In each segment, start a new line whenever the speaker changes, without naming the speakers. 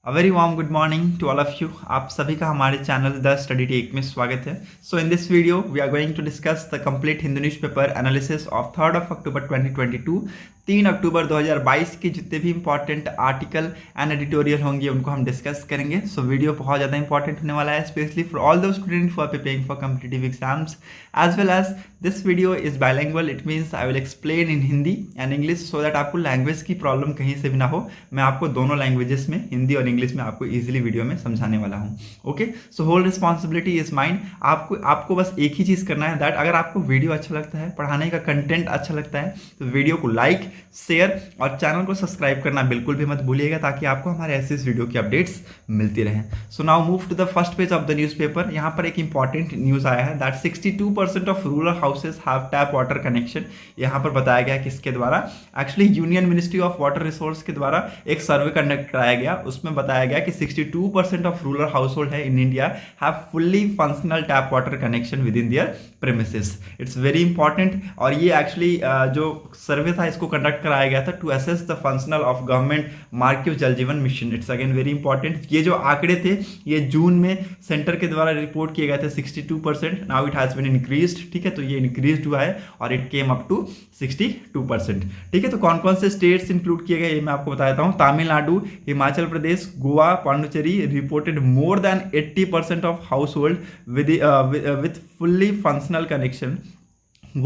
A very warm good morning to all of you. आप सभी का हमारे चैनल द स्टडी टेक में स्वागत है। So in this video we are going to discuss the complete Hindu newspaper analysis of 3 अक्टूबर 2022। 3 अक्टूबर 2022 के जितने भी इंपॉर्टेंट आर्टिकल एंड एडिटोरियल होंगे उनको हम डिस्कस करेंगे। सो वीडियो बहुत ज़्यादा इंपॉर्टेंट होने वाला है, specially for all the student for preparing for competitive exams as well as this video is bilingual. It means I will explain in Hindi and English so that आपको language की problem कहीं से भी ना हो। मैं आपको दोनों लैंग्वेजेस में, हिंदी और इंग्लिश में, आपको इजीली वीडियो में समझाने वाला हूँ। Okay, so whole responsibility is mind. आपको बस एक ही चीज़ करना है, दैट अगर आपको वीडियो अच्छा लगता है, पढ़ाने का कंटेंट अच्छा लगता है, तो वीडियो को लाइक, शेयर और चैनल को सब्सक्राइब करना बिल्कुल भी मत भूलिएगा, ताकि आपको हमारे ऐसे वीडियो की अपडेट्स मिलती रहें। So now move to the first page of the newspaper. यहाँ पर एक इंपॉर्टेंट न्यूज़ आया है that 62% of rural houses have tap water connection. यहाँ पर बताया गया किसके द्वारा, actually union ministry of water resource के द्वारा एक सर्वे कंडक्ट कराया गया। उसमें बताया गया कि 62% ऑफ रूरल हाउस होल्ड है in India have fully functional tap water connection within their premises. It's very important. और ये एक्चुअली जो सर्वे था इसको कंडक्ट कराया गया था to assess the functional of government मार्किव Jal Jeevan mission. It's again very important. ये जो आंकड़े थे ये जून में सेंटर के द्वारा रिपोर्ट किए गए थे 62%। Now it has been increased. ठीक है, तो ये इंक्रीज्ड हुआ है और इट केम अप टू 62%। ठीक है, तो कौन कौन से स्टेट्स इंक्लूड किए गए ये मैं आपको बता देता हूँ। Tamil Nadu, Himachal Pradesh, Goa, Pondicherry reported more than 80% of household with fully functional connection,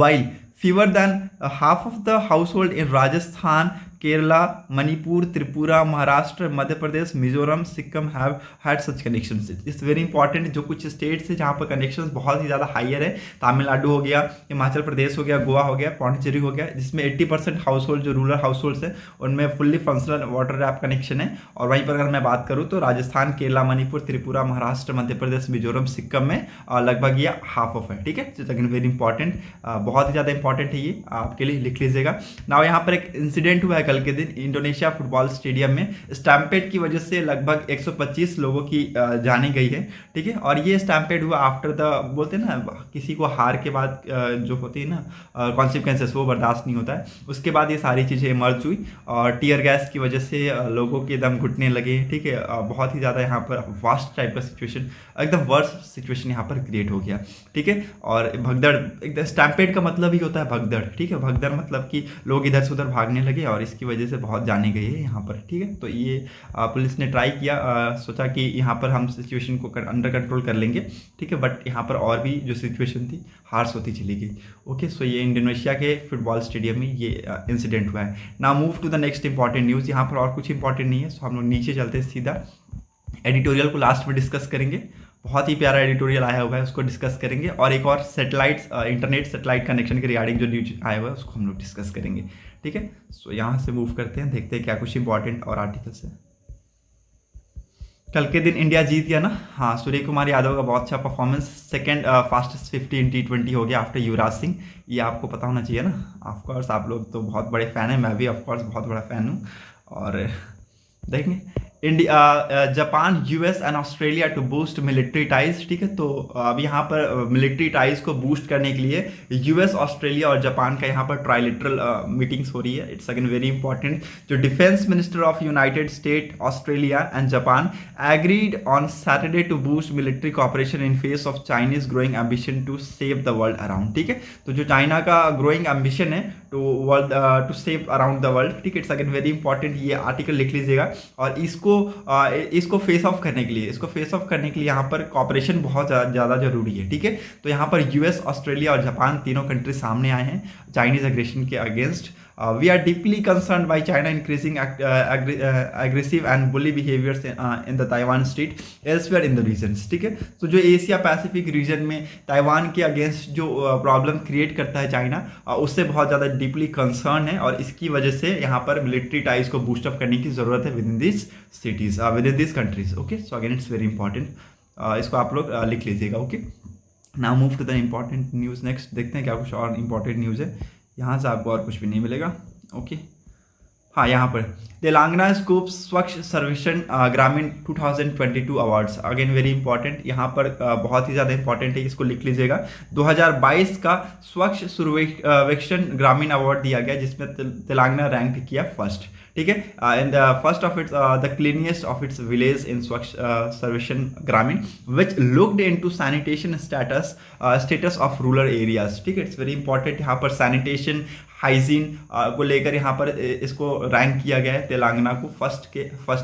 while fewer than half of the household in Rajasthan, Kerala, Manipur, Tripura, Maharashtra, Madhya Pradesh, Mizoram, Sikkim have had such connections. It's very important. जो कुछ स्टेट्स है जहाँ पर कनेक्शंस बहुत ही ज़्यादा हायर है, तमिलनाडु हो गया, हिमाचल प्रदेश हो गया, गोवा हो गया, पांडिचेरी हो गया, जिसमें 80% हाउस होल्ड जो रूरल हाउस होल्ड्स है उनमें fully functional water tap connection है। और वहीं पर अगर मैं बात करूँ तो राजस्थान, केरला, मणिपुर, त्रिपुरा, महाराष्ट्र, मध्य प्रदेश, मिजोरम, सिक्किम में लगभग ये हाफ ऑफ है। ठीक है, अगेन वेरी इंपॉर्टेंट, बहुत ही ज़्यादा इंपॉर्टेंट है, ये आपके लिए लिख लीजिएगा। नाउ यहाँ पर एक इंसिडेंट हुआ है कल के दिन इंडोनेशिया फुटबॉल स्टेडियम में। स्टैम्पेड की वजह से लगभग 125 लोगों की जाने गई है। ठीक है, और ये स्टैम्पेड हुआ आफ्टर द, बोलते हैं ना किसी को हार के बाद जो होती है ना कॉन्सिक्वेंसेस, वो बर्दाश्त नहीं होता है। उसके बाद ये सारी चीज़ें इमर्ज हुई और टीयर गैस की वजह से लोगों के दम घुटने लगे। ठीक है, बहुत ही ज़्यादा यहाँ पर वास्ट टाइप का सिचुएशन, एकदम वर्स्ट सिचुएशन यहाँ पर क्रिएट हो गया। ठीक है, और भगदड़, एकदम स्टैम्पेड का मतलब ही होता है भगदड़। ठीक है, भगदड़ मतलब कि लोग इधर से उधर भागने लगे और इसकी वजह से बहुत जाने गई है यहाँ पर। ठीक है, तो ये पुलिस ने ट्राई किया, सोचा कि यहाँ पर हम सिचुएशन को अंडर कंट्रोल कर लेंगे। ठीक है, बट यहाँ पर और भी जो सिचुएशन थी हार्श होती चली गई। ओके, सो ये इंडोनेशिया के फुटबॉल स्टेडियम में ये इंसिडेंट हुआ है। Now move to the next important news. यहाँ पर और कुछ इंपॉर्टेंट नहीं है, सो हम लोग नीचे चलते हैं सीधा। एडिटोरियल को लास्ट में डिस्कस करेंगे, बहुत ही प्यारा एडिटोरियल आया हुआ है, उसको डिस्कस करेंगे। और एक और सैटेलाइट, इंटरनेट सैटेलाइट कनेक्शन के रिगार्डिंग जो न्यूज आया हुआ है उसको हम लोग डिस्कस करेंगे। ठीक है, सो यहाँ से मूव करते हैं, देखते हैं क्या कुछ इंपॉर्टेंट और आर्टिकल्स है। कल के दिन इंडिया जीत गया ना। हाँ, सूर्य कुमार यादव का बहुत अच्छा परफॉर्मेंस, सेकंड फास्टेस्ट 50 इन T20 हो गया आफ्टर युवराज सिंह। ये आपको पता होना चाहिए ना, ऑफकोर्स आप लोग तो बहुत बड़े फ़ैन हैं, मैं भी ऑफकोर्स बहुत बड़ा फ़ैन हूँ। और देखेंगे India, Japan, US and Australia to boost military ties. ठीक है, तो अब यहाँ पर मिलिट्री टाइज को बूस्ट करने के लिए यूएस, ऑस्ट्रेलिया और जापान का यहाँ पर ट्राइलेटरल मीटिंग्स हो रही है। It's again very important. जो defence minister of United State, Australia and Japan agreed on Saturday to boost military cooperation in face of Chinese growing ambition to save the world around. ठीक है, तो जो China का growing ambition है to save around the world. ठीक है, it's again very important, ये article लिख लीजिएगा। और इसको फेस ऑफ करने के लिए यहाँ पर कॉपरेशन बहुत ज़्यादा जरूरी है। ठीक है, तो यहाँ पर यूएस, ऑस्ट्रेलिया और जापान तीनों कंट्री सामने आए हैं चाइनीज एग्रेशन के against. We are deeply concern by China increasing aggressive and bully behaviours in the Taiwan state elsewhere in the regions. ठीक है, तो जो एशिया पैसिफिक रीजन में ताइवान के अगेंस्ट जो प्रॉब्लम क्रिएट करता है चाइना, उससे बहुत ज़्यादा डीपली कंसर्न है और इसकी वजह से यहाँ पर मिलिट्री टाइज को बूस्टअप करने की ज़रूरत है within this cities, within this countries. Okay, so again it's very important, इसको आप लोग लिख लीजिएगा। Okay, now move to the important news. Next देखते हैं क्या कुछ और इंपॉर्टेंट न्यूज़ है। यहाँ से आपको और कुछ भी नहीं मिलेगा। ओके, हाँ, यहाँ पर तेलंगाना स्कूप स्वच्छ सर्वेक्षण ग्रामीण 2022 अवार्ड्स, अगेन वेरी इंपॉर्टेंट। यहाँ पर बहुत ही ज़्यादा इंपॉर्टेंट है, इसको लिख लीजिएगा। 2022 का स्वच्छ सर्वेक्षण ग्रामीण अवार्ड दिया गया जिसमें तेलंगाना रैंक किया फर्स्ट। ठीक है। And first of it's the cleanliest of it's village in Swachh Survekshan Grameen which looked into sanitation status of rural areas. ठीक है, इट्स वेरी इंपॉर्टेंट। यहाँ पर सैनिटेशन हाइजीन को लेकर यहाँ पर इसको रैंक किया गया है तेलंगाना को फर्स्ट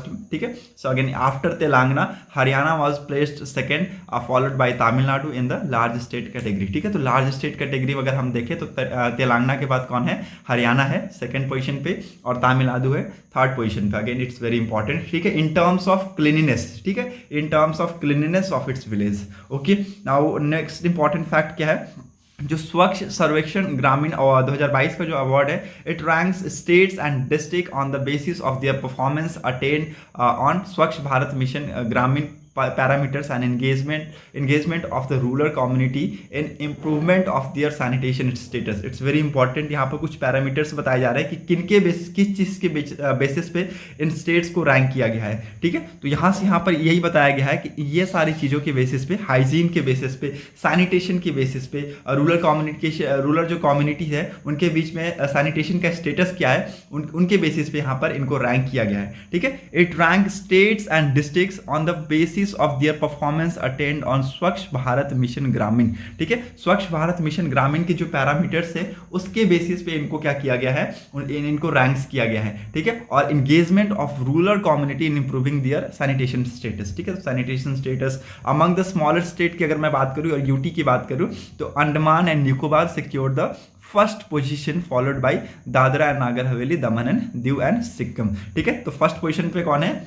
में। ठीक है, so again after Telangana Haryana was placed second followed by Tamil Nadu in the large state category. ठीक है, तो लार्ज स्टेट कैटेगरी अगर हम देखें तो तेलंगाना के बाद कौन है, हरियाणा है सेकंड पोजीशन पे और तमिलनाडु है थर्ड पोजीशन पे। Again it's very important. ठीक है, इन टर्म्स ऑफ क्लीनिनेस, ठीक है, in terms of cleanliness of it's village. Okay, now next important fact क्या है, जो स्वच्छ सर्वेक्षण ग्रामीण 2022 का जो अवार्ड है, it ranks states and district on the basis of their performance attain on स्वच्छ भारत मिशन ग्रामीण parameters and engagement of the rural community in improvement of their sanitation status. It's very important। यहाँ पर कुछ parameters बताए जा रहे हैं कि किनके किस चीज़ के बेसिस पे इन स्टेट्स को रैंक किया गया है। ठीक है, तो यहाँ पर यही बताया गया है कि ये सारी चीज़ों के बेसिस पे, हाइजीन के बेसिस पे, सैनिटेशन के बेसिस पे, रूरल जो कम्युनिटी है उनके बीच में सैनिटेशन का स्टेटस क्या है, उनके बेसिस पे यहाँ पर इनको रैंक किया गया है। ठीक है, it rank states and districts on the basis of their performance attend on स्वच्छ भारत मिशन ग्रामीण। ठीक है, स्वच्छ भारत मिशन ग्रामीण के जो पैरामीटर्स है उसके बेसिस पे इनको क्या किया गया है, इनको रैंक्स किया गया है। ठीक है, और engagement of rural community in improving there sanitation status. ठीक है, तो sanitation status among the smaller state की अगर मैं बात करूं और यूटी की बात करूं तो Andaman and Nicobar secure the first position followed by Dadra and Nagar Haveli, Daman and Diu and Sikkim. ठीक है, तो फर्स्ट पोजीशन पे कौन है,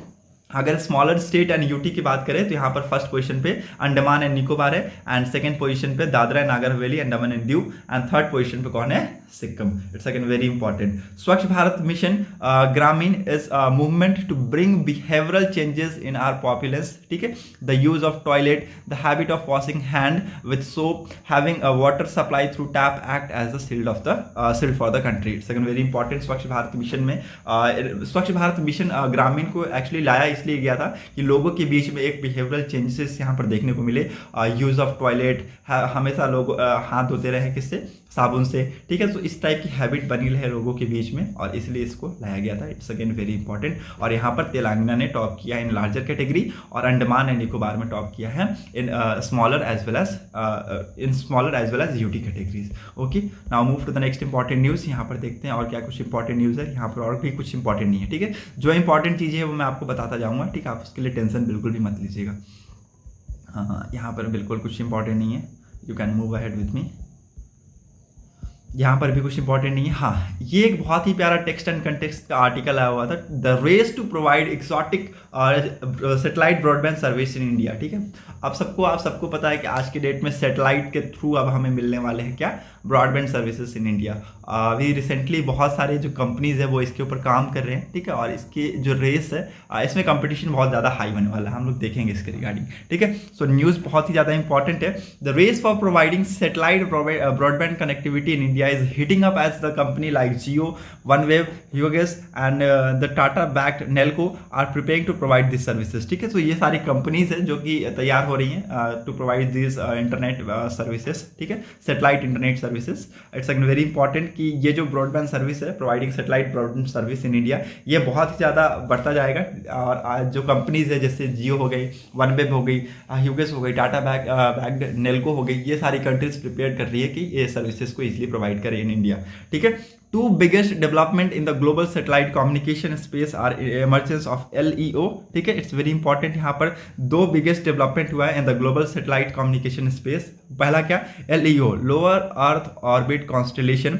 अगर स्मॉलर स्टेट एंड यूटी की बात करें तो यहाँ पर फर्स्ट पोजीशन पे अंडमान एंड निकोबार है एंड सेकंड पोजीशन पे Dadra and Nagar Haveli, Andaman and Diu and third position पे कौन है, Sikkim. It's again very important. Swachh Bharat mission Grameen is movement to bring behavioural changes in our populace. ठीक है, the use of toilet, the habit of washing hand with soap, having a water supply through tap act as the shield for the country. It's again very important. Swachh Bharat mission में स्वच्छ Bharat mission ग्रामीण को actually लाया इसलिए गया था कि लोगों के बीच में एक बिहेवियरल चेंजेस यहाँ पर देखने को मिले। यूज ऑफ टॉयलेट, हमेशा लोग हाथ धोते रहे किससे, साबुन से। ठीक है, तो इस टाइप की हैबिट बनी रहे लोगों के बीच में और इसलिए इसको लाया गया था। It's again very important. और यहाँ पर तेलंगाना ने टॉप किया है इन लार्जर कैटेगरी और अंडमान एंड निकोबार में टॉप किया है in smaller as well as UT categories. Okay, now move to the next important news. यहाँ पर देखते हैं और क्या कुछ इंपॉर्टेंट न्यूज़ है। यहाँ पर और भी कुछ इंपॉर्टेंट नहीं है। ठीक है, जो इंपॉर्टेंट चीज़ें है वो मैं आपको बताता जाऊँगा। ठीक है, आप उसके लिए टेंशन बिल्कुल भी मत लीजिएगा। हाँ, यहाँ पर बिल्कुल कुछ इंपॉर्टेंट नहीं है। You can move ahead with me. यहाँ पर भी कुछ इंपॉर्टेंट नहीं है। हाँ, ये एक बहुत ही प्यारा टेक्स्ट एंड कंटेक्स्ट का आर्टिकल आया हुआ था, the race to provide exotic satellite broadband service in India. ठीक है, आप सबको पता है कि आज के डेट में सैटेलाइट के थ्रू अब हमें मिलने वाले हैं क्या, ब्रॉडबैंड सर्विसेज इन इंडिया। अभी रिसेंटली बहुत सारे जो कंपनीज है वो इसके ऊपर काम कर रहे हैं। ठीक है, और इसकी जो रेस है इसमें कंपटीशन बहुत ज़्यादा हाई होने वाला है, हम लोग देखेंगे इसके रिगार्डिंग। ठीक है, सो न्यूज़ बहुत ही ज़्यादा इंपॉर्टेंट है। The race for providing satellite broadband connectivity in India is heating up as the company like Jio, OneWeb, Hughes and the Tata backed Nelco are preparing to provide these services। ठीक है, तो ये सारी companies है जो कि तैयार हो रही हैं to provide this internet services. ठीक है, satellite internet services. It's very important कि ये जो ब्रॉडबैंड सर्विस है, providing satellite broadband service in India, ये बहुत ही ज़्यादा बढ़ता जाएगा। और जो कंपनीज है जैसे जियो हो गई, OneWeb हो गई, ह्यूगेस हो गई, टाटा बैक्ड नेल्को हो गई, ये सारी कंट्रीज प्रिपेयर कर रही है कि ये सर्विसेज को इजिली प्रोवाइड करें इन इंडिया। ठीक है, two biggest development in the global satellite communication space are emergence of LEO। ठीक है, इट्स वेरी इंपॉर्टेंट। यहाँ पर दो बिगेस्ट डेवलपमेंट हुआ है in the global satellite communication space. पहला क्या, LEO, lower earth orbit constellation,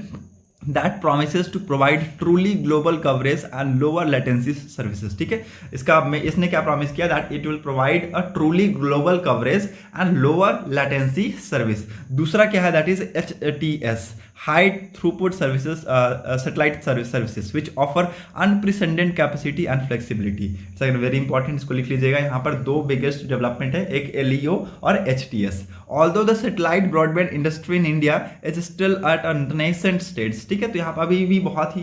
that promises to provide truly global coverage and lower latency services। ठीक है, इसने क्या प्रॉमिस किया, that it will provide a truly global coverage and lower latency service। दूसरा क्या है, that is HTS, high throughput services, satellite services which offer unprecedented capacity and flexibility। Second very important, इसको लिख लीजिएगा। यहाँ पर दो बिगेस्ट डेवलपमेंट है, एक LEO और HTS। Although the satellite broadband industry in India is still at a nascent stage। ठीक है, तो यहाँ पर अभी भी बहुत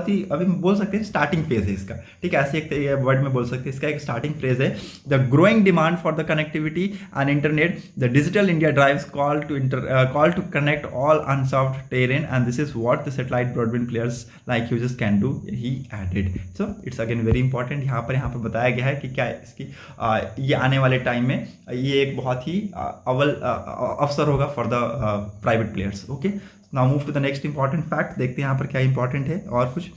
ही अभी बोल सकते हैं स्टार्टिंग फेज है इसका। ठीक है, ऐसे एक वर्ड में बोल सकते हैं, इसका एक स्टार्टिंग फेज है। The growing demand for the connectivity and internet, the digital India drives call to connect all unserved of terrain, and this is what the satellite broadband players like users can do, he added. So it's again very important. यहाँ पर बताया गया है कि क्या इसकी ये आने वाले टाइम में ये एक बहुत ही अव्वल अवसर होगा for the private players. Okay, now move to the next important fact. देखते हैं यहाँ पर क्या इंपॉर्टेंट है और कुछ.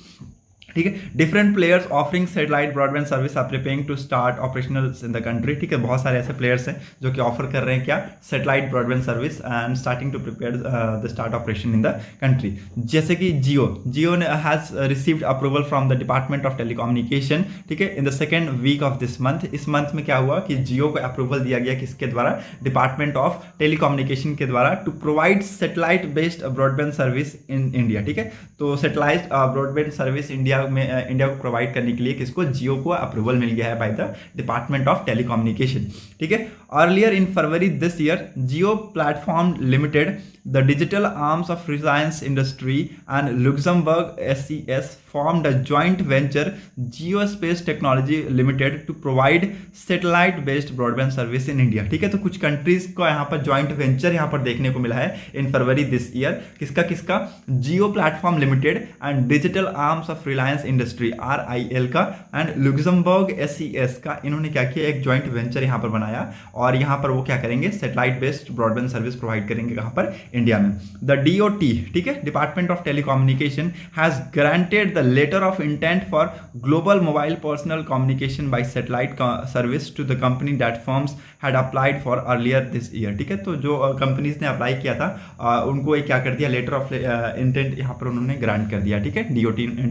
ठीक है, different players offering satellite broadband service are preparing to start operational in the country. ठीक है, बहुत सारे ऐसे प्लेयर्स हैं जो कि ऑफर कर रहे हैं क्या, satellite broadband service and starting to prepare the start operation in the country. जैसे कि जियो ने has received approval from the department of telecommunication. ठीक है, in the second week of this month. इस मंथ में क्या हुआ कि जियो को अप्रूवल दिया गया किसके द्वारा, डिपार्टमेंट ऑफ टेलीकम्युनिकेशन के द्वारा, to provide satellite based broadband service in India. ठीक है, तो सैटेलाइट ब्रॉडबैंड सर्विस इंडिया को प्रोवाइड करने के लिए किसको, जियो को अप्रूवल मिल गया है by the department of telecommunication. ठीक है, earlier in February this year Jio platform limited, the digital arms of Reliance Industry and Luxembourg SES formed a joint venture, Geospace Technology Limited, to provide satellite based broadband service in India. ठीक है, तो कुछ countries को यहाँ पर joint venture यहाँ पर देखने को मिला है इन फरवरी दिस ईयर. किसका Jio platform limited and digital arms of Reliance industry RIL का एंड लुक्समबर्ग SES का, इन्होंने क्या किया, एक जॉइंट वेंचर यहाँ पर बनाया और यहाँ पर वो क्या करेंगे, satellite based broadband service provide करेंगे कहाँ पर, इंडिया में. द DOT, ठीक है, department of telecommunication, has granted the letter of intent for global mobile personal communication by satellite service to the company that firms had applied for earlier this year. ठीक है, तो जो companies ने apply किया था उनको एक क्या कर दिया, लेटर ऑफ इंटेंट यहाँ पर उन्होंने ग्रांट कर दिया. ठीक है,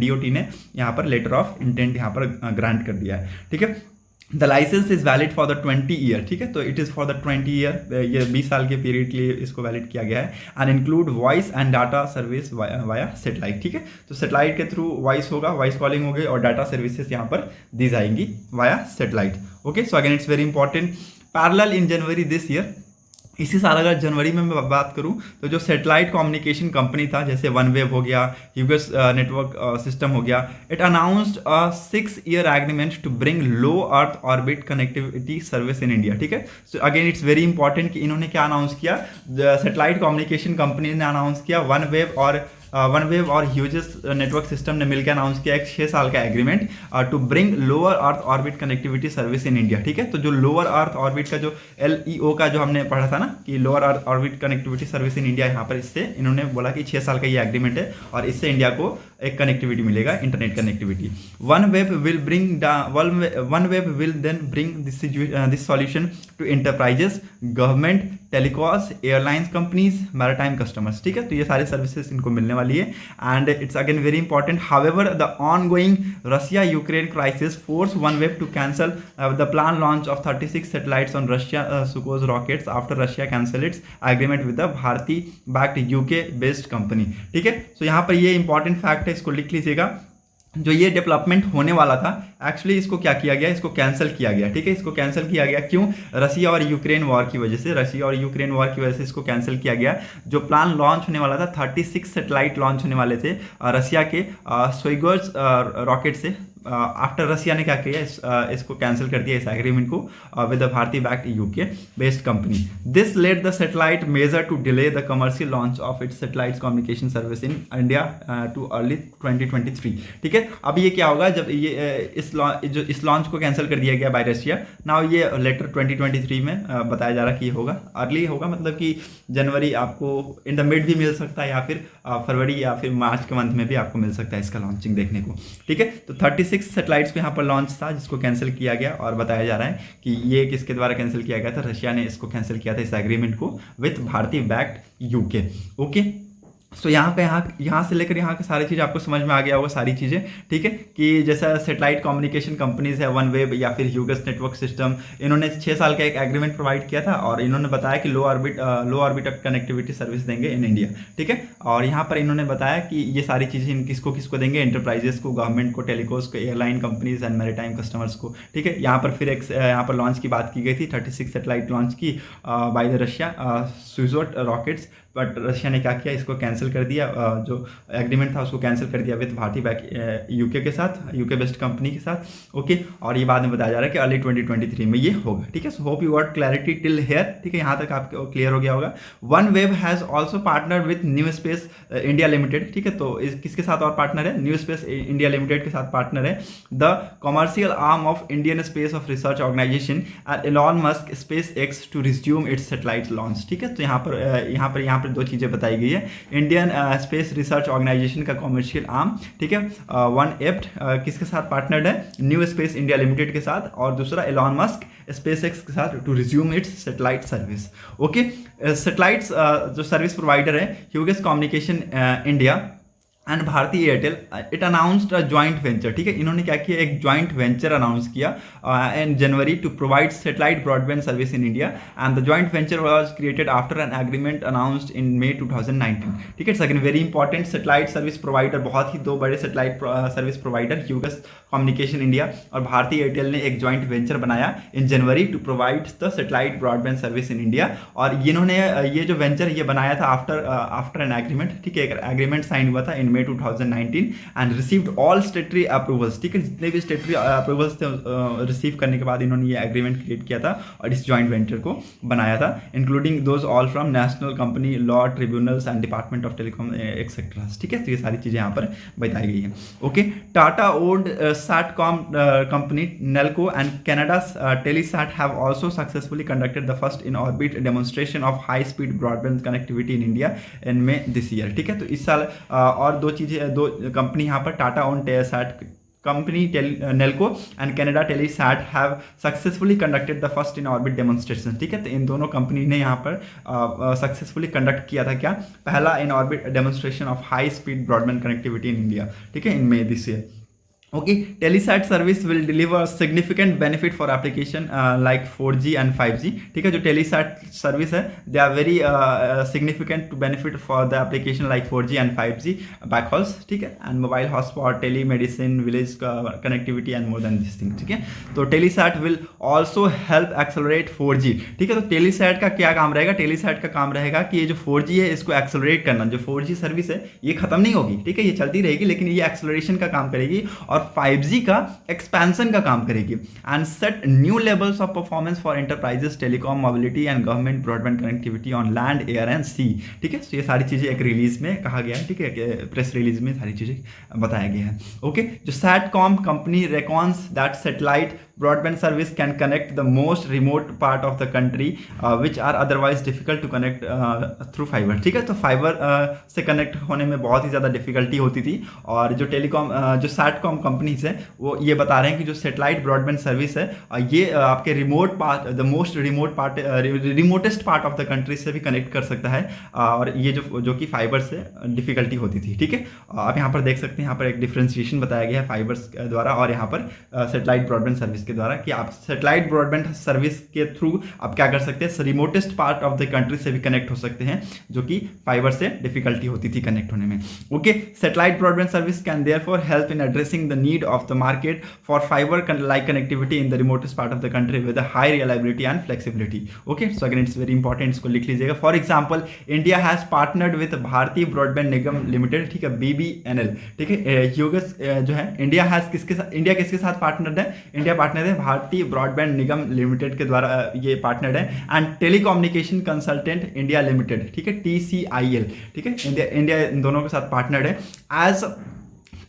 DOT ने यहाँ पर लेटर ऑफ इंटेंट यहाँ पर ग्रांट कर दिया है. ठीक है, the licence is valid for the 20 year. ठीक है, तो it is for the 20 year, ये 20 साल के पीरियड के लिए इसको वैलिड किया गया है. And include voice and data service via satellite. ठीक है, तो सेटेलाइट के थ्रू वॉइस होगा, वॉइस कॉलिंग होगी और डाटा सर्विसेज यहाँ पर दी जाएंगी via satellite. Okay, so again it's very important. Parallel in January this year, इसी साल अगर जनवरी में मैं बात करूं तो जो सैटेलाइट कम्युनिकेशन कंपनी था, जैसे OneWeb हो गया, ह्यूगस नेटवर्क सिस्टम हो गया, it announced a 6-year agreement to bring low earth orbit connectivity service in India. ठीक है, so again it's very important कि इन्होंने क्या अनाउंस किया, सैटेलाइट कम्युनिकेशन कंपनी ने अनाउंस किया, OneWeb और ह्यूजेस नेटवर्क सिस्टम ने मिलकर अनाउंस किया एक 6 साल का agreement to bring lower earth orbit connectivity service in India. ठीक है, तो जो लोअर अर्थ ऑर्बिट का जो LEO का जो हमने पढ़ा था ना कि lower earth orbit connectivity service in India, यहाँ पर इससे इन्होंने बोला कि 6 साल का ये एग्रीमेंट है और इससे इंडिया को एक कनेक्टिविटी मिलेगा, internet connectivity. OneWeb will then bring this solution to enterprises, government, telcos, airlines companies, maritime customers. ठीक है, तो ये सारे सर्विसेज इनको मिलने वाली है. And it's again very important, however the ongoing Russia Ukraine crisis force OneWeb to cancel the plan launch of 36 satellites on Russia सुकोज rockets after Russia cancel its agreement with the Bharti backed UK based company. ठीक है, सो यहाँ पर ये important fact है, इसको लिख लीजिएगा. जो ये डेवलपमेंट होने वाला था, एक्चुअली इसको क्या किया गया, इसको कैंसिल किया गया. ठीक है, इसको कैंसिल किया गया क्यों, रशिया और यूक्रेन वॉर की वजह से, इसको कैंसिल किया गया. जो प्लान लॉन्च होने वाला था, 36 सैटेलाइट लॉन्च होने वाले थे रशिया के सोइगोज रॉकेट से. आफ्टर रशिया ने क्या किया, इसको कैंसिल कर दिया, इस एग्रीमेंट को with the Bharti backed UK based company. This led the satellite major to delay the commercial launch of its satellite communication service in India to early 2023. ठीक है, अब ये क्या होगा जब ये इस लॉन्च को कैंसिल कर दिया गया बाय रशिया. नाउ ये लेटर 2023 में बताया जा रहा है कि ये होगा, अर्ली होगा, मतलब कि जनवरी आपको इन द मिड भी मिल सकता है या फिर फरवरी या फिर मार्च के मंथ में भी आपको मिल सकता है इसका लॉन्चिंग देखने को. ठीक है, तो 36 सैटेलाइट्स को यहाँ पर लॉन्च था जिसको कैंसिल किया गया और बताया जा रहा है कि ये किसके द्वारा कैंसिल किया गया था, रशिया ने इसको कैंसिल किया था इस एग्रीमेंट को with Bharti backed UK. Okay, so यहाँ से लेकर यहाँ की सारी चीज़ आपको समझ में आ गया होगा, सारी चीज़ें. ठीक है, कि जैसा सैटेलाइट कम्युनिकेशन कंपनीज है OneWeb या फिर ह्यूगस नेटवर्क सिस्टम, इन्होंने 6 साल का एक एग्रीमेंट प्रोवाइड किया था और इन्होंने बताया कि लो ऑर्बिट कनेक्टिविटी सर्विस देंगे इन इंडिया. ठीक है, और यहाँ पर इन्होंने बताया कि ये सारी चीज़ें किसको देंगे, एंटरप्राइजेस को, गवर्नमेंट को, टेलीकॉस को, airline companies and maritime customers को. ठीक है, यहाँ पर फिर एक यहाँ पर लॉन्च की बात की गई थी, 36 सैटेलाइट लॉन्च की बाय द रशिया सुकोज रॉकेट्स बट रशिया ने क्या किया, इसको कैंसिल कर दिया, जो एग्रीमेंट था उसको कैंसिल कर दिया विद भारतीय यूके के साथ, यूके बेस्ड कंपनी के साथ। ओके, और ये बाद में बताया जा रहा है कि अर्ली 2023 में ये होगा। ठीक है, so hope you got clarity till here. ठीक है, यहाँ तक आपको क्लियर हो गया होगा। One web has also partner with new space India limited. ठीक है, तो किसके साथ और पार्टनर है, न्यू स्पेस इंडिया लिमिटेड के साथ पार्टनर है। The commercial arm of Indian space of research organisation Elon Musk SpaceX to resume its satellite launch. ठीक है, तो यहाँ पर दो चीजें बताई गई है। इंडियन स्पेस रिसर्च ऑर्गेनाइजेशन का कमर्शियल आर्म, ठीक है, वन एप्ट किसके साथ पार्टनर्ड है, न्यू स्पेस इंडिया लिमिटेड के साथ, और दूसरा एलॉन मस्क स्पेस एक्स के साथ to resume its satellite service. Okay, satellites जो सर्विस प्रोवाइडर है Hughes communication India and Bharti Airtel, it announced a joint venture. ठीक है, इन्होंने क्या किया, एक ज्वाइंट वेंचर अनाउंस किया in January to provide satellite broadband service in India, and the joint venture was created after an agreement announced in May 2019। ठीक है, second very important, satellite service provider, बहुत ही दो बड़े satellite service provider Hughes communication India और भारती एयरटेल ने एक joint venture बनाया in January to provide the satellite broadband service in India. और इन्होंने ये जो वेंचर ये बनाया था आफ्टर एन एग्रीमेंट। ठीक है, एक एग्रीमेंट साइन हुआ था इन May 2019 and received all स्टेटरी approvals. ठीक है, जितने भी स्टेटरी अप्रूवल्स थे रिसीव करने के बाद इन्होंने ये एग्रीमेंट क्रिएट किया था और इस ज्वाइंट वेंचर को बनाया था, including those all from national company law tribunals and department of telecom etcetera. ठीक है, तो ये सारी चीजें यहाँ पर बताई गई हैं। Okay, Tata owned satcom company Nelco and Canada's Telesat have also successfully conducted the first in orbit demonstration of high speed broadband connectivity in India in May this year। ठीक है, तो इस साल और दो कंपनी यहाँ पर Tata own sat company Nelco and Canada Telesat have successfully conducted the first in orbit demonstration. ठीक है, तो इन दोनों कंपनी ने यहाँ पर सक्सेसफुली कंडक्ट किया था क्या, पहला इन orbit demonstration of high speed broadband connectivity in India. ठीक है, इन May this year. Okay, Telesat service will deliver significant benefit for application like 4G and 5G। ठीक है, जो Telesat service है they are very significant to benefit for the application like 4G and 5G backhauls। ठीक है, and mobile hotspot, telemedicine, village connectivity and more than this thing। ठीक है, तो Telesat will also help accelerate 4G। ठीक है, तो Telesat का क्या काम रहेगा, Telesat का काम रहेगा कि ये जो 4G है इसको एक्सेलरेट करना। जो 4G सर्विस है ये खत्म नहीं होगी, ठीक है, ये चलती रहेगी, लेकिन ये एक्सेलरेशन का काम करेगी और 5G का एक्सपेंशन का काम करेगी and set new levels of performance for enterprises telecom mobility and government broadband connectivity on land air and sea. ठीक है, तो ये सारी चीजें एक रिलीज में कहा गया है। ठीक है, प्रेस रिलीज में सारी चीजें बताया गया है। ओके, जो satcom company reckons that satellite broadband service can connect the most remote part of the country which are otherwise difficult to connect through fiber। ठीक है, तो फाइबर से कनेक्ट होने में बहुत ही ज़्यादा डिफिकल्टी होती थी, और जो टेलीकॉम जो सैटकॉम कंपनीज है वो ये बता रहे हैं कि जो सैटेलाइट ब्रॉडबैंड सर्विस है ये आपके remote part, the most remote part, remotest part of the country से भी कनेक्ट कर सकता है, और ये जो कि फाइबर से डिफिकल्टी होती थी। ठीक है, आप यहाँ पर देख सकते हैं, यहाँ पर एक डिफ्रेंशिएशन बताया गया है फाइबर्स द्वारा और यहाँ पर सैटेलाइट ब्रॉडबैंड सर्विस के द्वारा, कि आप सैटेलाइट ब्रॉडबैंड सर्विस के थ्रू आप क्या कर सकते हैं, remotest part of the country से भी कनेक्ट हो सकते हैं, जो कि फाइबर से डिफिकल्टी होती थी कनेक्ट होने में। Okay, satellite broadband service can therefore help in addressing the need of the market for fibre like connectivity in the remotest part of the country with high reliability and flexibility. Okay, so again it's very important, इसको लिख लीजिएगा। For example, India has partnered with भारतीय broadband निगम limited. ठीक है, BBNL। ठीक है, ह्यूगेस जो है इंडिया किसके साथ पार्टनर्ड है, इंडिया पार्टनर है भारतीय ब्रॉडबैंड निगम लिमिटेड के द्वारा ये पार्टनर है, and telecommunication consultant India limited. ठीक है, TCIL। ठीक है, इंडिया इन दोनों के साथ पार्टनर है as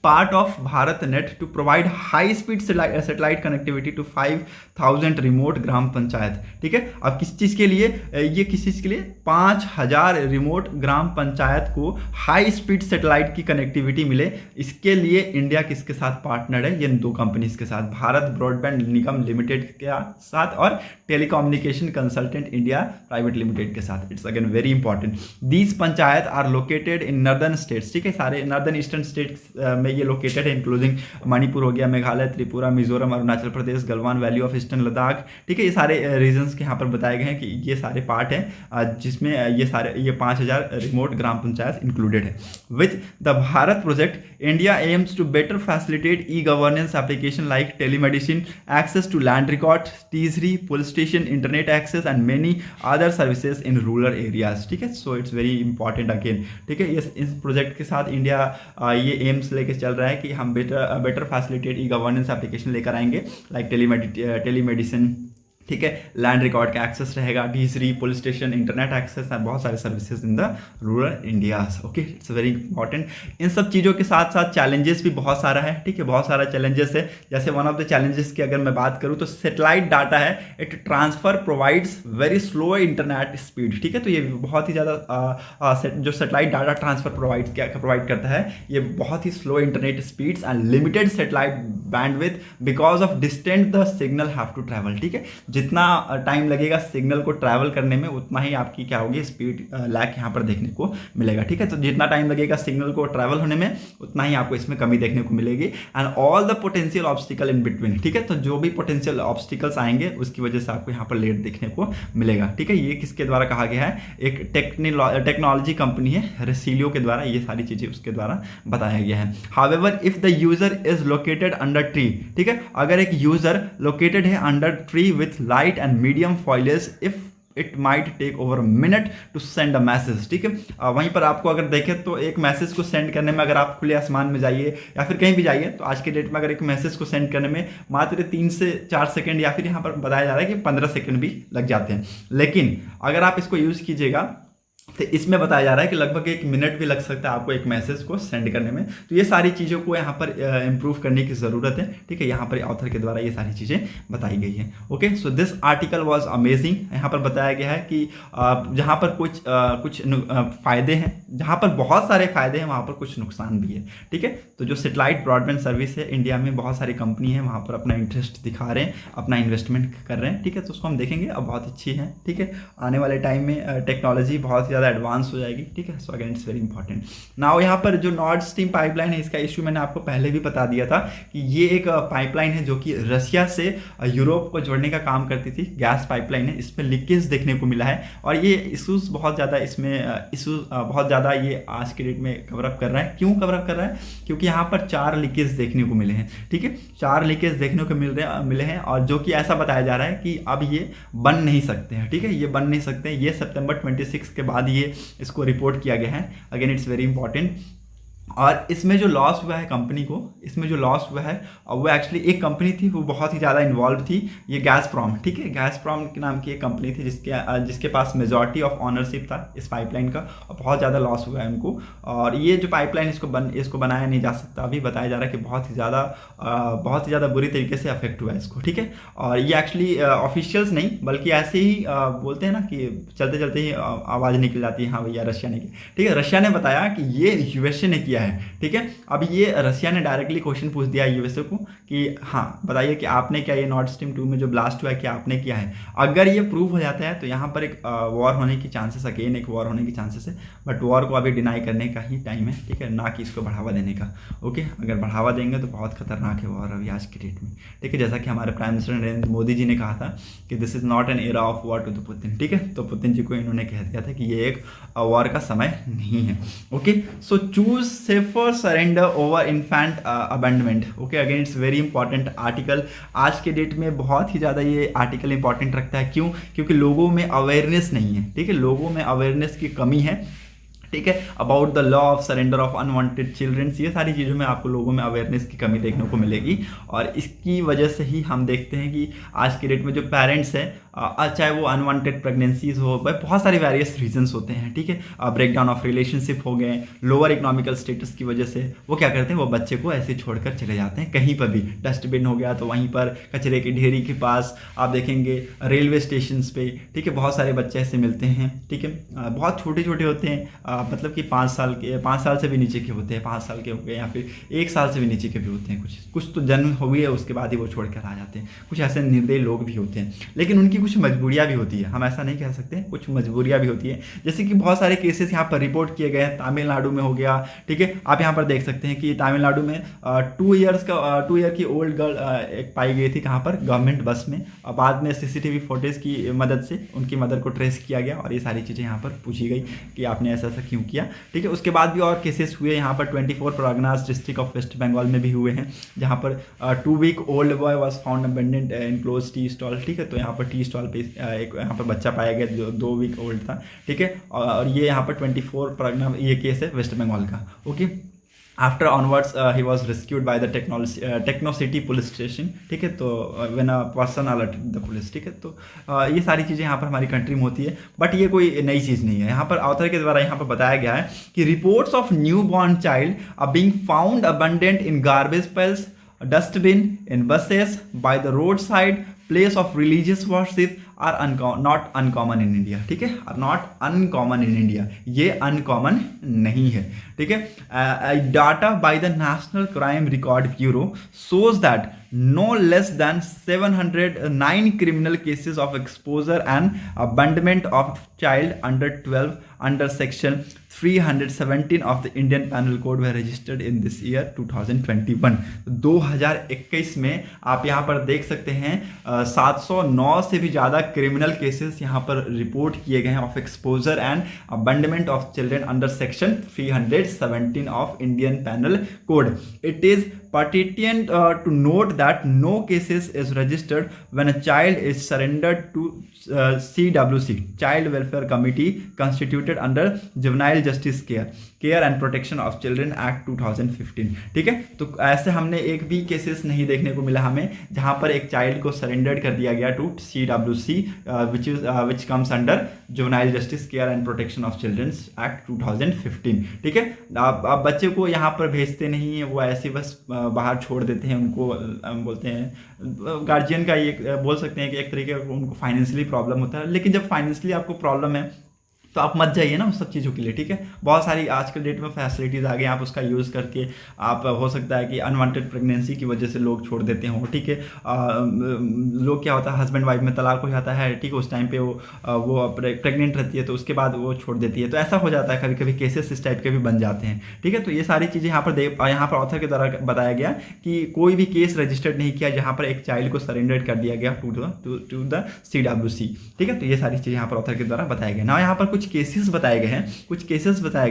part of BharatNet to provide high speed satellite connectivity to 5000 remote gram panchayat. ठीक है, अब किस चीज़ के लिए, ये किस चीज़ के लिए, 5000 रिमोट ग्राम पंचायत को हाई स्पीड सैटेलाइट की कनेक्टिविटी मिले, इसके लिए इंडिया किसके साथ पार्टनर है, ये दो कंपनीज के साथ, भारत ब्रॉडबैंड निगम लिमिटेड के साथ और telecommunication consultant India private limited के साथ। It's again very important. These panchayat are located in northern states. ठीक है, सारे नॉर्दर्न ईस्टर्न स्टेट्स में ये लोकेटेड है, इंक्लूडिंग मणिपुर हो गया, Meghalaya, Tripura, Mizoram, Arunachal Pradesh, Galwan valley of eastern Ladakh. ठीक है, ये सारे रीजन्स के यहाँ पर बताए गए हैं कि ये सारे पार्ट हैं जिसमें ये 5000 रिमोट ग्राम पंचायत इंक्लूडेड है। With the Bharat project India aims to better facilitate e governance application like telemedicine, access to land record, T3, police station, internet access and many other services in rural areas. ठीक है, so it's very important again. ठीक है, इस project के साथ India ये AIIMS लेके चल रहा है कि हम better facilitate e governance application लेकर आएंगे लाइक टेलीमेडिसिन, ठीक है, लैंड रिकॉर्ड का एक्सेस रहेगा, T3, police station, internet access और बहुत सारे services in the rural India's. Okay, it's very important. इन सब चीज़ों के साथ साथ चैलेंजेस भी बहुत सारा है। ठीक है, बहुत सारा चैलेंजेस है। जैसे वन ऑफ द चैलेंजेस की अगर मैं बात करूँ तो सेटेलाइट डाटा है, it transfer provides very slow internet speed. ठीक है, तो ये बहुत ही ज़्यादा जो सेटेलाइट डाटा ट्रांसफर प्रोवाइड करता है, ये बहुत ही slow internet speeds and limited satellite bandwidth because of distance the signal have to travel. ठीक है, जितना टाइम लगेगा सिग्नल को ट्रैवल करने में उतना ही आपकी क्या होगी, स्पीड लैग यहाँ पर देखने को मिलेगा। ठीक है, तो जितना टाइम लगेगा सिग्नल को ट्रैवल होने में उतना ही आपको इसमें कमी देखने को मिलेगी। And all the potential obstacle in between. ठीक है, तो जो भी पोटेंशियल ऑब्स्टिकल्स आएंगे उसकी वजह से आपको यहाँ पर लेट देखने को मिलेगा। ठीक है, ये किसके द्वारा कहा गया है, एक टेक्नोलॉजी कंपनी है रेसिलियो के द्वारा, ये सारी चीजें उसके द्वारा बताया गया है। However if the user is located under tree, ठीक है, अगर एक यूजर लोकेटेड है under tree with light and medium foliage, if it might take over minute to send a message. ठीक है, वहीं पर आपको अगर देखें तो एक मैसेज को सेंड करने में, अगर आप खुले आसमान में जाइए या फिर कहीं भी जाइए, तो आज के डेट में अगर एक मैसेज को सेंड करने में मात्र 3 से 4 सेकंड या फिर यहाँ पर बताया जा रहा है कि 15 सेकंड भी लग जाते हैं। लेकिन अगर आप इसको यूज कीजिएगा तो इसमें बताया जा रहा है कि लगभग 1 मिनट भी लग सकता है आपको एक मैसेज को सेंड करने में। तो ये सारी चीज़ों को यहाँ पर इम्प्रूव करने की ज़रूरत है। ठीक है, यहाँ पर ऑथर के द्वारा ये सारी चीज़ें बताई गई हैं। Okay, so this article was amazing. यहाँ पर बताया गया है कि जहाँ पर कुछ फ़ायदे हैं, जहाँ पर बहुत सारे फ़ायदे हैं, वहाँ पर कुछ नुकसान भी है। ठीक है, तो जो सेटेलाइट ब्रॉडबैंड सर्विस है, इंडिया में बहुत सारी कंपनी है वहाँ पर अपना इंटरेस्ट दिखा रहे हैं, अपना इन्वेस्टमेंट कर रहे हैं। ठीक है, तो उसको हम देखेंगे, अब बहुत अच्छी है। ठीक है, आने वाले टाइम में टेक्नोलॉजी बहुत ज़्यादा एडवांस हो जाएगी। ठीक है, so again it's very important. Now यहाँ पर जो नॉर्थ स्ट्रीम पाइपलाइन है, इसका इशू मैंने आपको पहले भी बता दिया था कि ये एक पाइपलाइन है जो कि रशिया से यूरोप को जोड़ने का काम करती थी, गैस पाइपलाइन है। इसमें लीकेज देखने को मिला है और ये इशूज बहुत ज़्यादा, इसमें इशूज बहुत ज़्यादा ये आज के डेट में कवरअप कर रहा है। क्यों कवरअप कर रहा है? क्योंकि यहाँ पर 4 लीकेज देखने को मिले हैं। ठीक है, 4 लीकेज देखने को मिले हैं और जो कि ऐसा बताया जा रहा है कि अब ये बन नहीं सकते हैं। ठीक है, ये बन नहीं सकते हैं, ये सितंबर 26 के बाद ये इसको रिपोर्ट किया गया है। Again it's very important. और इसमें जो लॉस हुआ है कंपनी को, इसमें जो लॉस हुआ है वो एक्चुअली एक कंपनी थी, वो बहुत ही ज़्यादा इन्वॉल्व थी, ये गैसप्रॉम। ठीक है, गैसप्रॉम के नाम की एक कंपनी थी जिसके पास मेजॉरिटी ऑफ ऑनरशिप था इस पाइपलाइन का, और बहुत ज़्यादा लॉस हुआ है उनको। और ये जो पाइपलाइन इसको बनाया नहीं जा सकता, अभी बताया जा रहा है कि बहुत ही ज़्यादा बुरी तरीके से अफेक्ट हुआ है इसको। ठीक है, और ये एक्चुअली ऑफिशियल्स नहीं बल्कि ऐसे ही बोलते हैं ना कि चलते चलते ही आवाज़ निकल जाती है, हाँ भैया रशिया ने की। ठीक है, रशिया ने बताया कि ये यूएसए ने किया है। ठीक है, अब ये रशिया ने डायरेक्टली क्वेश्चन पूछ दिया यूएसए को कि हाँ बताइए कि आपने क्या ये नॉर्थ स्ट्रीम 2 में जो ब्लास्ट हुआ है क्या आपने किया है। अगर ये प्रूव हो जाता है तो यहाँ पर एक वॉर होने की चांसेस, अगेन एक वॉर होने की चांसेस है, बट वॉर को अभी डिनाई करने का ही टाइम है। ठीक है, ना कि इसको बढ़ावा देने का। ओके, अगर बढ़ावा देंगे तो बहुत खतरनाक है वॉर अभी आज के डेट में। ठीक है, जैसा कि हमारे प्राइम मिनिस्टर नरेंद्र मोदी जी ने कहा था कि this is not an era of war to the Putin. ठीक है, तो पुतिन जी को इन्होंने कह दिया था कि ये एक वॉर का समय नहीं है। Okay, so choose safer surrender over infant abandonment. Okay, again it's very important article. आज के डेट में बहुत ही ज़्यादा ये आर्टिकल इंपॉर्टेंट रखता है। क्यों? क्योंकि लोगों में अवेयरनेस नहीं है। ठीक है, लोगों में अवेयरनेस की कमी है। ठीक है, about the law of surrender of unwanted childrens, ये सारी चीज़ों में आपको लोगों में अवेयरनेस की कमी देखने को मिलेगी। और इसकी वजह से ही हम देखते हैं कि आज के डेट में जो पेरेंट्स हैं, चाहे वो अनवांटेड प्रेगनेंसीज हो, बहुत सारे वेरियस रीजंस होते हैं। ठीक है, ब्रेकडाउन ऑफ रिलेशनशिप हो गए, लोअर इकोनॉमिकल स्टेटस की वजह से वो क्या करते हैं, वो बच्चे को ऐसे छोड़कर चले जाते हैं कहीं पर भी। डस्टबिन हो गया तो वहीं पर, कचरे की ढेरी के पास, आप देखेंगे रेलवे स्टेशन पे। ठीक है, बहुत सारे बच्चे ऐसे मिलते हैं। ठीक है, बहुत छोटे छोटे होते हैं, मतलब कि 5 साल से भी नीचे के होते हैं, 5 साल के हो गए या फिर 1 साल से भी नीचे के भी होते हैं, कुछ तो जन्म हुई है उसके बाद ही वो छोड़ कर आ जाते हैं। कुछ ऐसे निर्दयी लोग भी होते हैं, लेकिन उनकी कुछ मजबूरियाँ भी होती है, हम ऐसा नहीं कह सकते, कुछ मजबूरियाँ भी होती है। जैसे कि बहुत सारे केसेस यहाँ पर रिपोर्ट किए गए हैं, तमिलनाडु में हो गया, ठीक है। आप यहाँ पर देख सकते हैं कि तमिलनाडु में 2 ईयर की ओल्ड गर्ल एक पाई गई थी, कहाँ पर, गवर्नमेंट बस में, और बाद में CCTV फुटेज की मदद से उनकी मदर को ट्रेस किया गया और ये सारी चीज़ें यहाँ पर पूछी गई कि आपने ऐसा ऐसा क्यों किया, ठीक है। उसके बाद भी और केसेस हुए यहाँ पर 24 परगनास डिस्ट्रिक्ट ऑफ वेस्ट बंगाल में भी हुए हैं, जहाँ पर 2 week old boy was found abandoned in close tea stall, ठीक है। तो यहाँ पर टी स्टॉल पे एक यहाँ पर बच्चा पाया गया जो 2 वीक ओल्ड था, ठीक है। और ये यहाँ पर 24 परगना ये केस है वेस्ट बंगाल का, okay. After onwards he was rescued by the techno city police station, ठीक है। तो when a person alert the police, ठीक है। तो ये सारी चीज़ें यहाँ पर हमारी कंट्री में होती है, बट ये कोई नई चीज़ नहीं है। यहाँ पर ऑथर के द्वारा यहाँ पर बताया गया है कि reports of new born child are being found abundant in garbage piles, dustbin, in buses, by the road side, place of religious worship are not uncommon in India, ठीक है। Are not uncommon in India, ये uncommon नहीं है, ठीक है। Data by the national crime record bureau shows that no less than 709 criminal cases of exposure and abandonment of child under 12 under section 317 of the Indian Penal Code were registered in this year 2021। 2021 में आप यहाँ पर देख सकते हैं 709 से भी ज़्यादा क्रिमिनल केसेस यहाँ पर रिपोर्ट किए गए हैं of exposure and abandonment of children under section 317 of Indian penal code. It is pertinent to note that no cases is registered when a child is surrendered to CWC, Child Welfare Committee, constituted under Juvenile Justice Care and Protection of Children Act 2015, ठीक है। तो ऐसे हमने एक भी cases नहीं देखने को मिला हमें जहां पर एक चाइल्ड को सरेंडर्ड कर दिया गया to CWC, which comes under juvenile justice care and protection of childrens act 2015, ठीक है। आप बच्चे को यहाँ पर भेजते नहीं है, वो ऐसे बस बाहर छोड़ देते हैं उनको, हम बोलते हैं गार्जियन का ये बोल सकते हैं कि एक तरीके का उनको फाइनेंशियली प्रॉब्लम होता है। लेकिन जब फाइनेंशियली आपको प्रॉब्लम है तो आप मत जाइए ना उस सब चीज़ों के लिए, ठीक है। बहुत सारी आजकल डेट में फैसिलिटीज़ आ गई, आप उसका यूज़ करके आप, हो सकता है कि अनवांटेड प्रेगनेंसी की वजह से लोग छोड़ देते हो, ठीक है। लोग क्या होता है, हस्बैंड वाइफ में तलाक हो जाता है, ठीक है। उस टाइम पे वो प्रेग्नेंट रहती है तो उसके बाद वो छोड़ देती है, तो ऐसा हो जाता है, कभी कभी केसेस इस टाइप के भी बन जाते हैं, ठीक है। तो ये सारी चीज़ें यहाँ पर ऑथर के द्वारा बताया गया कि कोई भी केस रजिस्टर्ड नहीं किया जहाँ पर एक चाइल्ड को सरेंडर कर दिया गया टू द CWC, ठीक है। तो ये सारी चीज़ें यहाँ पर ऑथर के द्वारा बताया गया ना। यहाँ पर कुछ केसेस बताए गए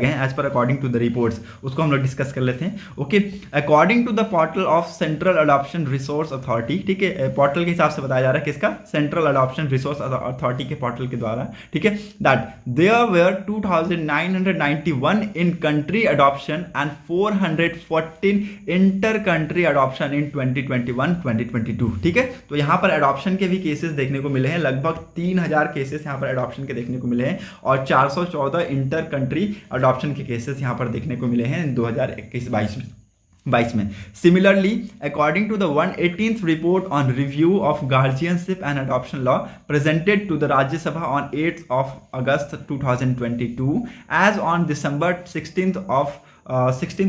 हैं as per according to the reports, उसको हम लोग डिस्कस कर लेते हैं, okay. According to the portal of central adoption resource authority, ठीक है। पोर्टल के हिसाब से बताया जा रहा है, किसका, सेंट्रल अडॉप्शन रिसोर्स अथॉरिटी के पोर्टल के द्वारा, ठीक है। That there were 2991 in country adoption and 414 inter country adoption in 2021-2022, ठीक है। तो यहाँ पर अडॉप्शन के भी केसेस देखने को मिले हैं, लगभग 3000 केसेस यहाँ पर अडॉप्शन के देखने को मिले हैं और 414 इंटर कंट्री अडॉप्शन के केसेस यहाँ पर देखने को मिले हैं 2021-22 में। Similarly, according to the 118th report on review of guardianship and adoption law presented to the Rajya Sabha on 8th of August 2022, as on 16th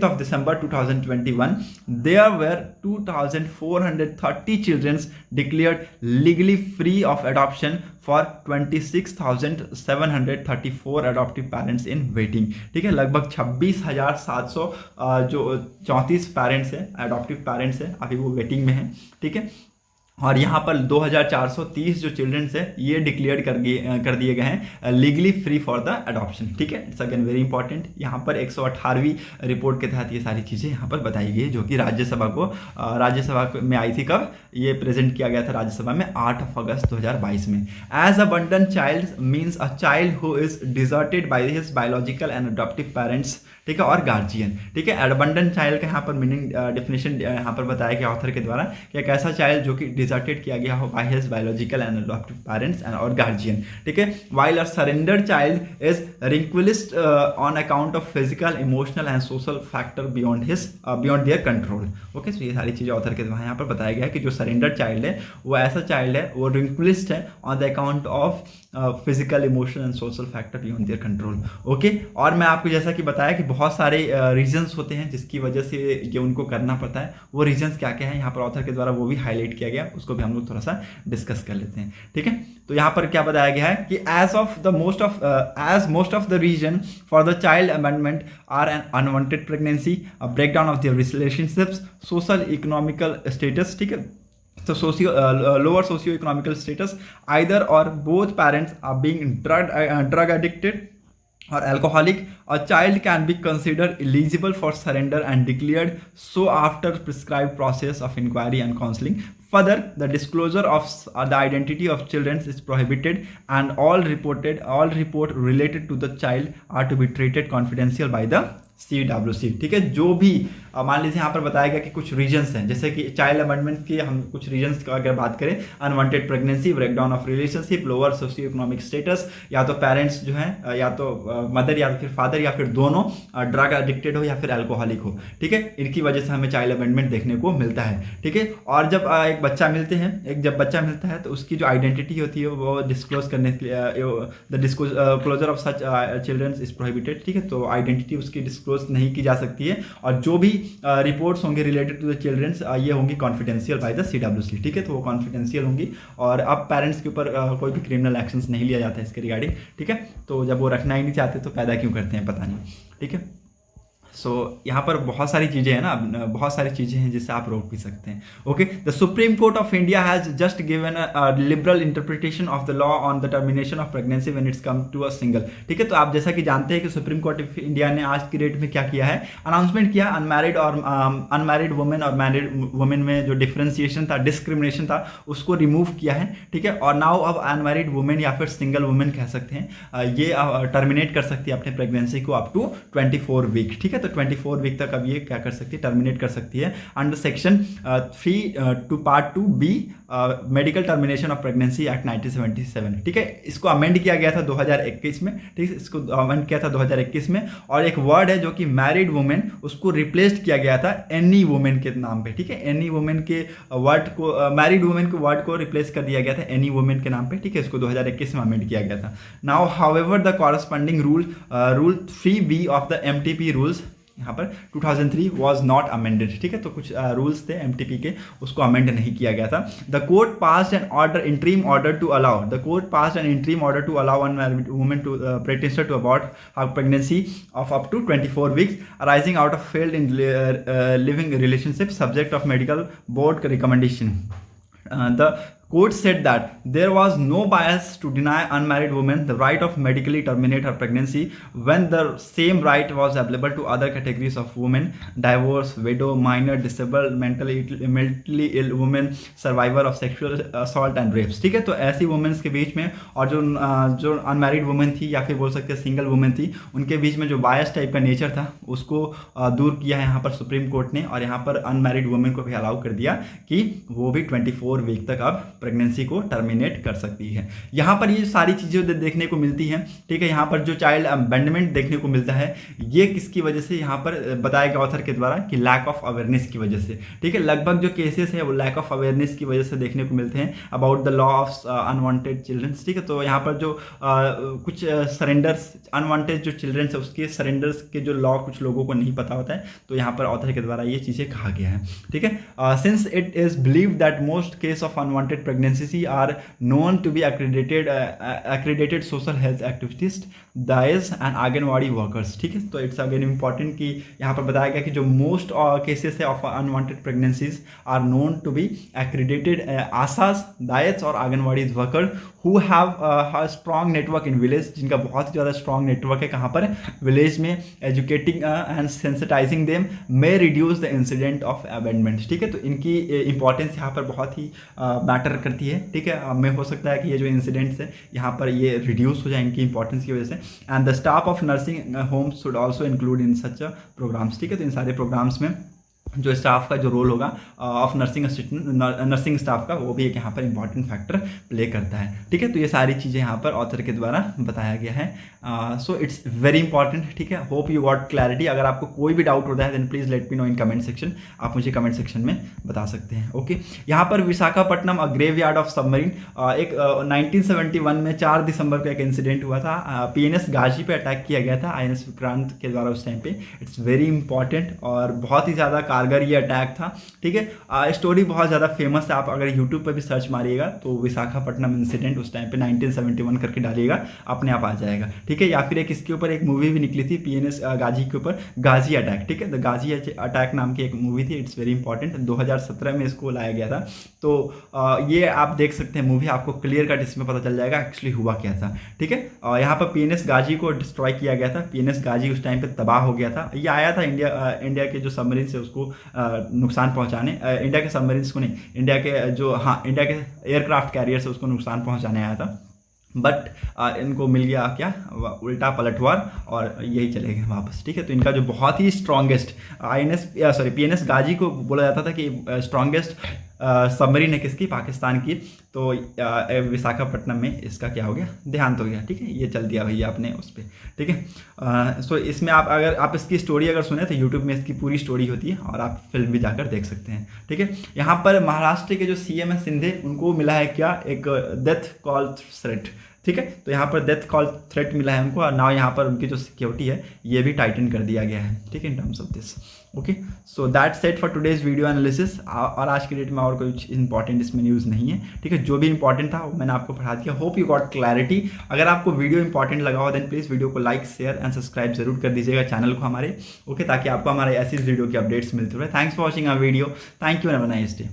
of December 2021, there were 2,430 children declared legally free of adoption for 26,734 adoptive parents in waiting, ठीक है। लगभग 26,700 जो 34 parents हैं, adoptive parents हैं, अभी वो waiting में हैं, ठीक है। और यहाँ पर 2430 जो चिल्ड्रंस है ये डिक्लेयर कर दिए गए हैं legally free for the adoption, ठीक है। It's again very important. यहाँ पर 118वीं रिपोर्ट के तहत ये सारी चीज़ें यहाँ पर बताई गई है, जो कि राज्यसभा में आई थी। कब ये प्रेजेंट किया गया था राज्यसभा में, 8 अगस्त 2022 में। As abandon child means a child who is deserted by his biological and adoptive parents, ठीक है, और गार्जियन, ठीक है। अबंडन चाइल्ड का यहाँ पर मीनिंग डेफिनेशन यहाँ पर बताया गया ऑथर के द्वारा कि एक ऐसा चाइल्ड जो कि डिजर्टेड किया गया हो by his biological and adoptive parents and और गार्जियन, ठीक है। While a surrender child is relinquished on account of physical, emotional and social factor beyond their control. Okay, so ये सारी चीज़ें ऑथर के यहाँ पर बताया गया है कि जो सरेंडर चाइल्ड है वो ऐसा चाइल्ड है, वो रिंक्विलिस्ट है on the account of physical, emotional and social factor beyond their control. Okay, और मैं आपको जैसा कि बताया कि बहुत सारे रीजंस होते हैं जिसकी वजह से ये उनको करना पड़ता है। वो रीजंस क्या क्या है यहाँ पर ऑथर के द्वारा वो भी हाईलाइट किया गया, उसको भी हम लोग थोड़ा सा डिस्कस कर लेते हैं, ठीक है। तो यहाँ पर क्या बताया गया है कि as most of the reason for the child abandonment are an unwanted pregnancy, a breakdown of their relationships, social economical status, ठीक है। So lower socio-economical status, either or both parents are being drug addicted or alcoholic. A child can be considered eligible for surrender and declared so after prescribed process of inquiry and counseling. Further, the disclosure of the identity of children is prohibited, and all report related to the child are to be treated confidential by the CWC, ठीक है। जो भी मान लीजिए यहाँ पर बताया गया कि कुछ रीजंस हैं, जैसे कि चाइल्ड अबैंडनमेंट के हम कुछ रीजंस का अगर बात करें, unwanted pregnancy, breakdown of relationship, lower socio economic status, या तो पेरेंट्स जो हैं या तो मदर या फिर फादर या फिर दोनों ड्रग एडिक्टेड हो या फिर अल्कोहलिक हो, ठीक है। इनकी वजह से हमें चाइल्ड अबैंडनमेंट देखने को मिलता है, ठीक है। और जब जब बच्चा मिलता है तो उसकी जो आइडेंटिटी होती है वो डिस्क्लोज करने के लिए the disclosure of such childrens is prohibited, ठीक है। तो आइडेंटिटी उसकी डिस्क्लोज नहीं की जा सकती है, और जो भी रिपोर्ट्स होंगे रिलेटेड टू द चिल्ड्रंस ये होंगी कॉन्फिडेंशियल बाय द CWC, ठीक है। तो वो कॉन्फिडेंशियल होंगी, और अब पेरेंट्स के ऊपर कोई भी क्रिमिनल एक्शंस नहीं लिया जाता है इसके रिगार्डिंग, ठीक है। तो जब वो रखना ही नहीं चाहते तो पैदा क्यों करते हैं पता नहीं, ठीक है। सो यहाँ पर बहुत सारी चीज़ें हैं ना, बहुत सारी चीज़ें हैं जिससे आप रोक भी सकते हैं। Okay, the Supreme Court of India has just given a liberal interpretation of the law on the termination of pregnancy when it's come to a single, ठीक है। तो आप जैसा कि जानते हैं कि सुप्रीम कोर्ट ऑफ इंडिया ने आज की डेट में क्या किया है, अनाउंसमेंट किया, अनमैरिड वुमेन और मैरिड वुमेन में जो डिफ्रेंसिएशन था, डिस्क्रिमिनेशन था, उसको रिमूव किया है, ठीक है। और नाउ अब अनमैरिड वुमेन या फिर सिंगल वुमेन कह सकते हैं, ये टर्मिनेट कर सकती है अपने प्रेगनेंसी को अप टू 24 वीक, ठीक है। तो 24 वीक तक अब ये क्या कर सकती है, टर्मिनेट कर सकती है under section 3 two part 2B medical termination of pregnancy act 1977, ठीक है। इसको अमेंड किया गया था 2021 में, ठीक है। इसको अमेंड किया था 2021 में, और एक वर्ड है जो कि मैरिड वुमेन, उसको रिप्लेस्ड किया गया था एनी वुमेन के नाम पे, ठीक है। एनी वुमेन के वर्ड को, मैरिड वुमेन के वर्ड को रिप्लेस कर दिया गया था एनी वुमेन के नाम पे, ठीक है। इसको 2021 में अमेंड किया गया था। Now however the corresponding rule 3B of the MTP rules यहाँ पर 2003 वॉज नॉट अमेंडेड, ठीक है। तो कुछ रूल्स थे MTP के, उसको अमेंड नहीं किया गया था। The court passed an order, interim order to allow, the court passed an interim order to allow unmarried women to प्रेटिस्टर to abort her pregnancy of up to 24 weeks arising out of failed in living relationship subject of medical board recommendation. The court said that there was no bias to deny unmarried women the right of medically terminate her pregnancy when the same right was available to other categories of women: divorced, widow, minor, disabled, mentally ill women, survivor of sexual assault and rapes, ठीक है। तो ऐसी women's के बीच में, और जो unmarried women थी या फिर बोल सकते हैं सिंगल वुमेन थी, उनके बीच में जो बायस टाइप का नेचर था उसको दूर किया है यहाँ पर सुप्रीम कोर्ट ने, और यहाँ पर अनमैरिड वुमेन को भी अलाउ कर दिया कि वो भी 24 वीक तक अब प्रेगनेंसी को टर्मिनेट कर सकती है। यहाँ पर ये सारी चीज़ें देखने को मिलती हैं, ठीक है। यहाँ पर जो चाइल्ड अबैंडनमेंट देखने को मिलता है, ये किसकी वजह से यहाँ पर बताया गया ऑथर के द्वारा कि लैक ऑफ अवेयरनेस की वजह से, ठीक है। लगभग जो केसेस है वो लैक ऑफ अवेयरनेस की वजह से देखने को मिलते हैं about the law of unwanted childrens, ठीक है। तो यहाँ पर जो कुछ सरेंडर्स, अनवांटेड जो चिल्ड्रंस है उसके सरेंडर्स के जो लॉ कुछ लोगों को नहीं पता होता है, तो यहाँ पर ऑथर के द्वारा ये चीज़ें कहा गया है, ठीक है। Since it is believe that most case of unwanted pregnancy are known to be accredited social health activists, dais and anganwadi workers, ठीक है। तो इट्स अगेन इंपॉर्टेंट कि यहाँ पर बताया गया कि जो मोस्ट केसेस है of unwanted pregnancies are known to be accredited ASHAs, dais और anganwadi worker who have strong network in village, जिनका बहुत ही ज़्यादा स्ट्रॉन्ग नेटवर्क है कहाँ पर, विलेज में। Educating and sensitising them may reduce the incident of abandonment, ठीक है। तो इनकी इंपॉर्टेंस यहाँ पर बहुत ही मैटर करती है, ठीक है। हमें हो सकता है कि ये जो इंसिडेंट्स है यहाँ पर ये रिड्यूस हो जाए इनकी इंपॉर्टेंस की वजह से। And the staff of nursing homes should also include in such programmes, ठीक है। तो इन सारे प्रोग्राम्स में जो स्टाफ का जो रोल होगा ऑफ नर्सिंग नर्सिंग स्टाफ का, वो भी एक यहाँ पर इंपॉर्टेंट फैक्टर प्ले करता है। ठीक है, तो ये सारी चीज़ें यहाँ पर ऑथर के द्वारा बताया गया है। So it's very important. ठीक है, होप यू गॉट क्लैरिटी। अगर आपको कोई भी डाउट होता है then please let me know in comment section, आप मुझे कमेंट सेक्शन में बता सकते हैं। ओके, यहाँ पर Visakhapatnam graveyard of submarine, एक 1971 में 4 दिसंबर को एक इंसिडेंट हुआ था। PNS गाजी पे अटैक किया गया था INS विक्रांत के द्वारा उस टाइम पे। इट्स वेरी इंपॉर्टेंट और बहुत ही ज़्यादा कारगर ये अटैक था। ठीक है, स्टोरी बहुत ज़्यादा फेमस है। आप अगर यूट्यूब पर भी सर्च मारिएगा तो विशाखापट्टनम इंसिडेंट उस टाइम पे 1971 करके डालिएगा, अपने आप आ जाएगा। ठीक है, या फिर एक इसके ऊपर एक मूवी भी निकली थी PNS गाजी के ऊपर, गाजी अटैक। ठीक है, द गाजी अटैक नाम की एक मूवी थी। इट्स वेरी इंपॉर्टेंट, 2017 में इसको लाया गया था। तो ये आप देख सकते हैं मूवी, आपको क्लियर कट इसमें पता चल जाएगा एक्चुअली हुआ क्या था। ठीक है, यहाँ पर PNS गाजी को डिस्ट्रॉय किया गया था। PNS गाजी उस टाइम पे तबाह हो गया था। ये आया था इंडिया के जो सबमरीन से उसको नुकसान पहुंचाने, इंडिया के सबमरीन्स को नहीं, इंडिया के जो इंडिया के एयरक्राफ्ट कैरियर से उसको नुकसान पहुंचाने आया था। बट इनको मिल गया क्या, उल्टा पलटवार, और यही चले गए वापस। ठीक है, तो इनका जो बहुत ही स्ट्रॉन्गेस्ट PNS गाजी को बोला जाता था कि स्ट्रॉन्गेस्ट सबमरीन है किसकी, पाकिस्तान की। तो विशाखापट्टनम में इसका क्या हो गया, देहांत हो गया। ठीक है, ये चल दिया भैया आपने उस पर। ठीक है, सो इसमें अगर आप इसकी स्टोरी अगर सुने तो यूट्यूब में इसकी पूरी स्टोरी होती है, और आप फिल्म भी जाकर देख सकते हैं। ठीक है, यहाँ पर महाराष्ट्र के जो CM है शिंदे, उनको मिला है क्या, एक डेथ कॉल थ्रेट। ठीक है, तो यहाँ पर डेथ कॉल थ्रेट मिला है उनको, और नाउ यहाँ पर उनकी जो सिक्योरिटी है ये भी टाइटन कर दिया गया है। ठीक है, in terms of this. Okay, so that's it for today's video analysis. और आज की डेट में और कुछ इंपॉर्टेंट इसमें न्यूज़ नहीं है। ठीक है, जो भी इंपॉर्टेंट था वो मैंने आपको पढ़ा दिया। Hope you got clarity. अगर आपको वीडियो इंपॉर्टेंट लगा हो देन प्लीज़ वीडियो को लाइक, शेयर एंड सब्सक्राइब जरूर कर दीजिएगा चैनल को हमारे। ओके, ताकि आपको हमारे ऐसी वीडियो की अपडेट्स मिलते रहे। Thanks for watching our video. Thank you and have a nice day.